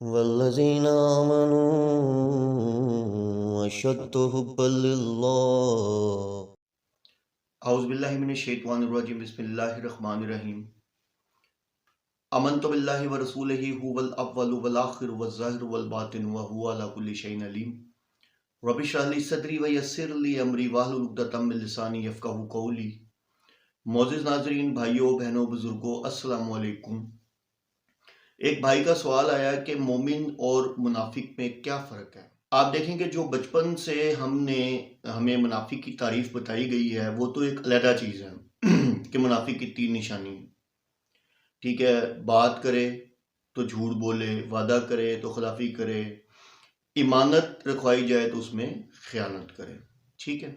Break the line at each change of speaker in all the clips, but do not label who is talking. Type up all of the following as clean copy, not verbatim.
والذین آمنوا اشد حبا للہ۔
اعوذ باللہ من الشیطان الرجیم، بسم اللہ الرحمن الرحیم۔ آمنت باللہ ورسولہ هو الاول والآخر والظاہر والباطن وهو علی کل شیء علیم۔ رب اشرح لی صدری ویسر لی امری واحلل عقدۃ من لسانی یفقہوا قولی۔ معزز ناظرین، بھائیوں، بہنوں، بزرگوں، السلام علیکم۔ ایک بھائی کا سوال آیا کہ مومن اور منافق میں کیا فرق ہے؟ آپ دیکھیں کہ جو بچپن سے ہمیں منافق کی تعریف بتائی گئی ہے وہ تو ایک علیحدہ چیز ہے کہ منافق کی تین نشانی ہے۔ ٹھیک ہے، بات کرے تو جھوٹ بولے، وعدہ کرے تو خلافی کرے، امانت رکھوائی جائے تو اس میں خیانت کرے۔ ٹھیک ہے،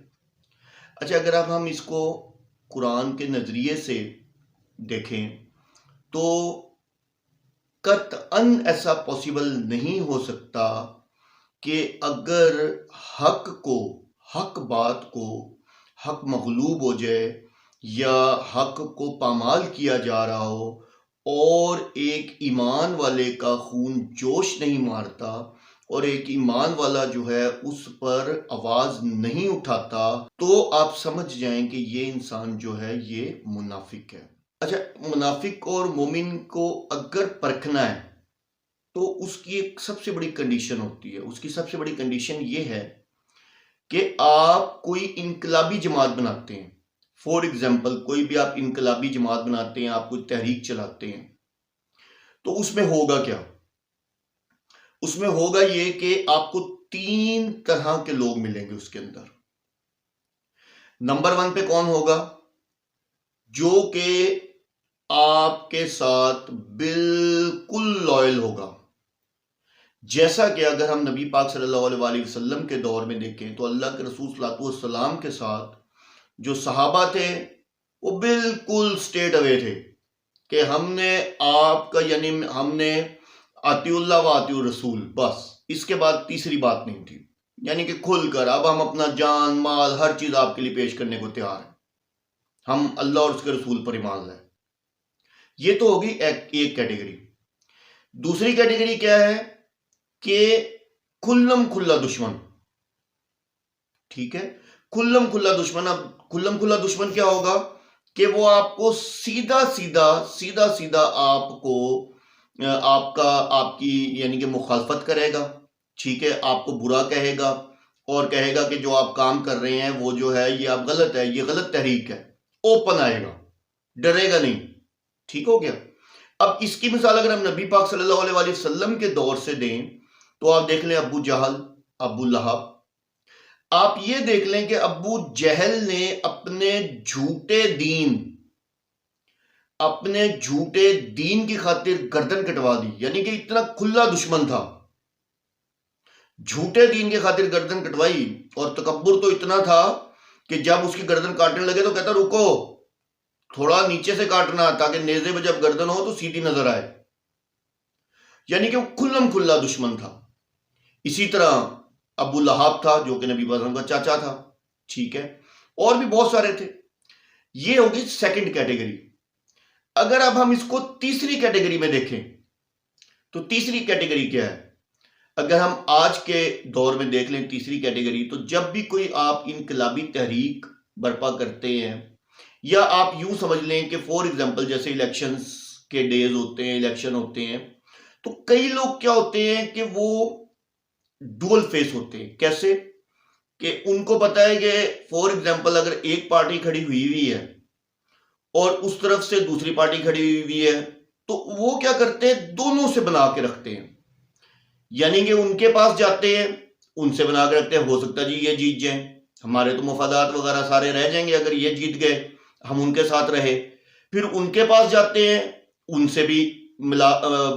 اچھا، اگر اب ہم اس کو قرآن کے نظریے سے دیکھیں تو قطعاً ایسا پاسبل نہیں ہو سکتا کہ اگر حق بات کو حق مغلوب ہو جائے یا حق کو پامال کیا جا رہا ہو اور ایک ایمان والے کا خون جوش نہیں مارتا اور ایک ایمان والا جو ہے اس پر آواز نہیں اٹھاتا، تو آپ سمجھ جائیں کہ یہ انسان جو ہے یہ منافق ہے۔ اچھا، منافق اور مومن کو اگر پرکھنا ہے تو اس کی ایک سب سے بڑی کنڈیشن ہوتی ہے۔ اس کی سب سے بڑی کنڈیشن یہ ہے کہ آپ کوئی انقلابی جماعت بناتے ہیں۔ فور ایگزامپل، کوئی بھی آپ انقلابی جماعت بناتے ہیں، آپ کوئی تحریک چلاتے ہیں، تو اس میں ہوگا کیا؟ اس میں ہوگا یہ کہ آپ کو تین طرح کے لوگ ملیں گے اس کے اندر۔ نمبر 1 پہ کون ہوگا؟ جو کہ آپ کے ساتھ بالکل لائل ہوگا۔ جیسا کہ اگر ہم نبی پاک صلی اللہ علیہ وآلہ وسلم کے دور میں دیکھیں تو اللہ کے رسول صلی اللہ علیہ وسلم کے ساتھ جو صحابہ تھے وہ بالکل سٹیٹ اوے تھے کہ ہم نے آپ کا، یعنی ہم نے اطیع اللہ و اطیع الرسول، بس اس کے بعد تیسری بات نہیں تھی، یعنی کہ کھل کر اب ہم اپنا جان مال ہر چیز آپ کے لیے پیش کرنے کو تیار ہیں، ہم اللہ اور اس کے رسول پر ایمان لائیں۔ یہ تو ہوگی ایک کیٹیگری۔ دوسری کیٹیگری کیا ہے کہ کھلم کھلا دشمن۔ ٹھیک ہے، کھلم کھلا دشمن۔ اب کھلم کھلا دشمن کیا ہوگا کہ وہ آپ کو سیدھا سیدھا آپ کی یعنی کہ مخالفت کرے گا۔ ٹھیک ہے، آپ کو برا کہے گا اور کہے گا کہ جو آپ کام کر رہے ہیں وہ جو ہے یہ آپ غلط ہے، یہ غلط تحریک ہے۔ اوپن آئے گا، ڈرے گا نہیں۔ ٹھیک ہو گیا۔ اب اس کی مثال اگر ہم نبی پاک صلی اللہ علیہ وآلہ وسلم کے دور سے دیں تو آپ دیکھ لیں ابو جہل، ابو لہب۔ آپ یہ دیکھ لیں کہ ابو جہل نے اپنے جھوٹے دین کی خاطر گردن کٹوا دی، یعنی کہ اتنا کھلا دشمن تھا، جھوٹے دین کی خاطر گردن کٹوائی، اور تکبر تو اتنا تھا کہ جب اس کی گردن کاٹنے لگے تو کہتا رکو، تھوڑا نیچے سے کاٹنا تاکہ نیزے میں جب گردن ہو تو سیدھی نظر آئے، یعنی کہ وہ کھلم کھلا دشمن تھا۔ اسی طرح ابو لہب تھا جو کہ نبی کا چاچا تھا۔ ٹھیک ہے، اور بھی بہت سارے تھے۔ یہ ہوگی سیکنڈ کیٹیگری۔ اگر اب ہم اس کو تیسری کیٹیگری میں دیکھیں تو تیسری کیٹیگری کیا ہے؟ اگر ہم آج کے دور میں دیکھ لیں تیسری کیٹیگری، تو جب بھی کوئی آپ انقلابی تحریک برپا کرتے ہیں، یا آپ یوں سمجھ لیں کہ فور ایگزامپل جیسے الیکشنز کے ڈیز ہوتے ہیں، الیکشن ہوتے ہیں، تو کئی لوگ کیا ہوتے ہیں کہ وہ ڈول فیس ہوتے ہیں۔ کیسے کہ ان کو پتا ہے کہ فور ایگزامپل اگر ایک پارٹی کھڑی ہوئی ہے اور اس طرف سے دوسری پارٹی کھڑی ہوئی ہے تو وہ کیا کرتے ہیں، دونوں سے بنا کے رکھتے ہیں، یعنی کہ ان کے پاس جاتے ہیں، ان سے بنا کے رکھتے ہیں، ہو سکتا جی یہ جیت جائیں، ہمارے تو مفادات وغیرہ سارے رہ جائیں گے، اگر یہ جیت گئے ہم ان کے ساتھ رہے۔ پھر ان کے پاس جاتے ہیں، ان سے بھی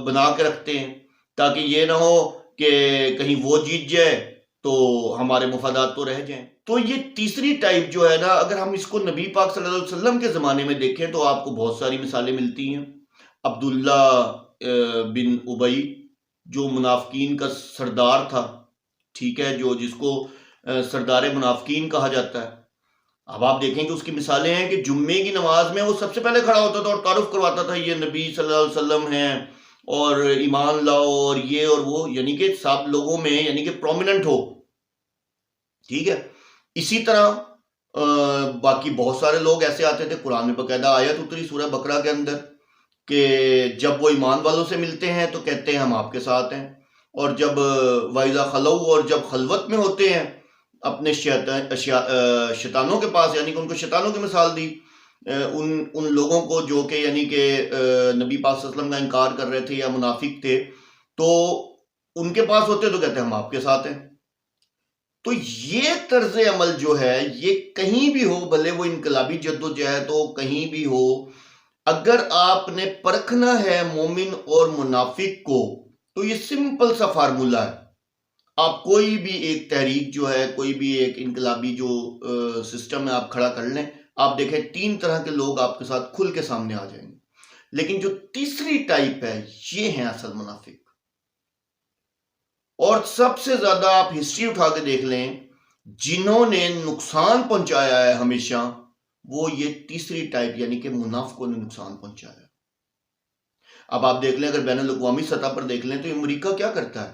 بنا کے رکھتے ہیں تاکہ یہ نہ ہو کہ کہیں وہ جیت جائے تو ہمارے مفادات تو رہ جائیں۔ تو یہ تیسری ٹائپ جو ہے نا، اگر ہم اس کو نبی پاک صلی اللہ علیہ وسلم کے زمانے میں دیکھیں تو آپ کو بہت ساری مثالیں ملتی ہیں۔ عبداللہ بن ابی جو منافقین کا سردار تھا، ٹھیک ہے، جس کو سردار منافقین کہا جاتا ہے۔ اب آپ دیکھیں کہ اس کی مثالیں ہیں کہ جمعے کی نماز میں وہ سب سے پہلے کھڑا ہوتا تھا اور تعارف کرواتا تھا یہ نبی صلی اللہ علیہ وسلم ہیں، اور ایمان لاؤ اور یہ اور وہ، یعنی کہ سب لوگوں میں یعنی کہ پرومیننٹ ہو، ٹھیک ہے. اسی طرح باقی بہت سارے لوگ ایسے آتے تھے، قرآن میں باقاعدہ آیت اتری سورہ بقرہ کے اندر کہ جب وہ ایمان والوں سے ملتے ہیں تو کہتے ہیں ہم آپ کے ساتھ ہیں، اور جب وَإِذَا خَلَوْا اور جب خلوت میں ہوتے ہیں اپنے شیطانوں کے پاس، یعنی کہ ان کو شیطانوں کی مثال دی ان لوگوں کو جو کہ یعنی کہ نبی پاک صلی اللہ علیہ وسلم کا انکار کر رہے تھے یا منافق تھے، تو ان کے پاس ہوتے تو کہتے ہیں ہم آپ کے ساتھ ہیں. تو یہ طرز عمل جو ہے یہ کہیں بھی ہو، بھلے وہ انقلابی جدوجہد ہو، کہیں بھی ہو، اگر آپ نے پرکھنا ہے مومن اور منافق کو تو یہ سمپل سا فارمولہ ہے. آپ کوئی بھی ایک تحریک جو ہے، کوئی بھی ایک انقلابی جو سسٹم ہے آپ کھڑا کر لیں، آپ دیکھیں 3 طرح کے لوگ آپ کے ساتھ کھل کے سامنے آ جائیں گے. لیکن جو تیسری ٹائپ ہے یہ ہیں اصل منافق. اور سب سے زیادہ آپ ہسٹری اٹھا کے دیکھ لیں، جنہوں نے نقصان پہنچایا ہے ہمیشہ، وہ یہ تیسری ٹائپ یعنی کہ منافقوں نے نقصان پہنچایا ہے. اب آپ دیکھ لیں، اگر بین الاقوامی سطح پر دیکھ لیں تو امریکہ کیا کرتا ہے؟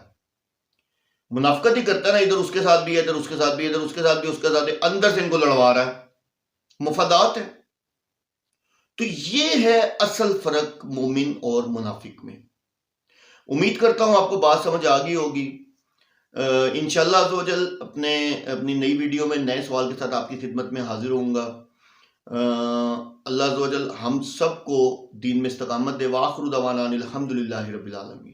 منافقت ہی کرتا ہے نا، ادھر اس کے ساتھ بھی ہے، ادھر اس کے ساتھ بھی ہے، ادھر اس کے ساتھ بھی، اس کے ساتھ بھی، اندر سے ان کو لڑوا رہا ہے، مفادات ہے. تو یہ ہے اصل فرق مومن اور منافق میں. امید کرتا ہوں آپ کو بات سمجھ آ گئی ہوگی. انشاءاللہ عز و جل اپنی نئی ویڈیو میں نئے سوال کے ساتھ آپ کی خدمت میں حاضر ہوں گا. اللہ عز و جل ہم سب کو دین میں استقامت دے. وآخر دعوانا ان الحمدللہ رب العالمین.